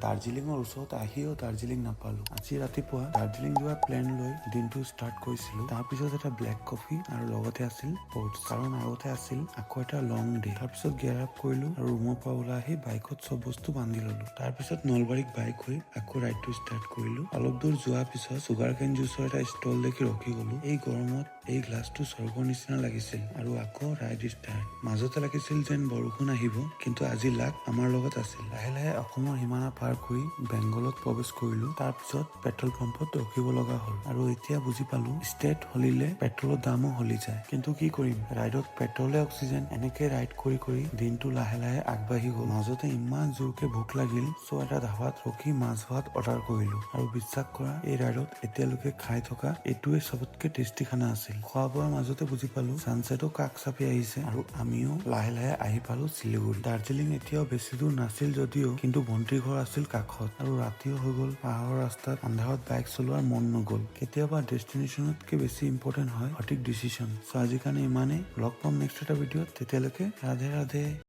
দাৰ্জিলিঙৰ ওচৰত আহিও দাৰ্জিলিং নাপালো। আজি ৰাতিপুৱা দাৰ্জিলিং যোৱা প্লেন লৈ দিনটো ষ্টাৰ্ট কৰিছিলো। তাৰপিছত এটা ব্লেক কফি আৰু লগতে আছিল স্পৰ্টছ, কাৰণ আগতে আছিল আকৌ এটা লং ডে। তাৰপিছত গিয়াৰ আপ কৰিলো আৰু ৰুমৰ পৰা ওলাই আহি বাইকত চব বস্তু বান্ধি ললো। তাৰপিছত নলবাৰীক বাইক হৈ আকৌ ৰাইডটো ষ্টাৰ্ট কৰিলো। অলপ দূৰ যোৱাৰ পিছত চুগাৰ কেন জুচৰ এটা ষ্টল দেখি ৰখি গলো। এই গৰমত এই গ্লাছটো স্বৰ্গৰ নিচিনা লাগিছিল আৰু আকৌ ৰাইড ষ্টাৰ্ট। মাজতে লাগিছিল যেন বৰষুণ আহিব, কিন্তু আজি লাক আমাৰ লগত আছিল। লাহে লাহে অসমৰ সীমানা পাৰ কৰি বেংগলত প্ৰৱেশ কৰিলো। তাৰপিছত পেট্ৰল পাম্পত ৰখিব লগা হ'ল আৰু এতিয়া বুজি পালো ষ্টেট হলিলে পেট্ৰলৰ দামো হলি যায়। কিন্তু কি কৰিম, ৰাইডত পেট্ৰলে অক্সিজেন। এনেকে ৰাইড কৰি কৰি দিনটো লাহে লাহে আগবাঢ়ি গ'ল। মাজতে ইমান জোৰকে ভোক লাগিল, এটা ধাবাত ৰখি মাছ ভাত অৰ্ডাৰ কৰিলো আৰু বিশ্বাস কৰা এই ৰাইডত এতিয়ালৈকে খাই থকা এইটোৱে চবতকে টেষ্টি খানা আছিল। খোৱা বোৱাৰ মাজতে বুজি পালো ছানছেটো কাষ চাপি আহিছে আৰু আমিও লাহে লাহে আহি পালো শিলিগুৰি। দাৰ্জিলিং এতিয়াও বেছি দূৰ নাছিল যদিও, কিন্তু ভণ্টিৰ ঘৰ আছিল কাষত আৰু ৰাতিও হৈ গ'ল। পাহাৰৰ ৰাস্তাত আন্ধাৰত বাইক চলোৱাৰ মন নগ'ল। কেতিয়াবা ডেষ্টিনেশ্যনতকে বেছি ইম্পৰ্টেণ্ট হয় সঠিক ডিচিশ্যন। চ' আজিৰ কাৰণে ইমানেই। লগ পাম নেক্সট এটা ভিডিঅ'ত। তেতিয়ালৈকে ৰাধে ৰাধে।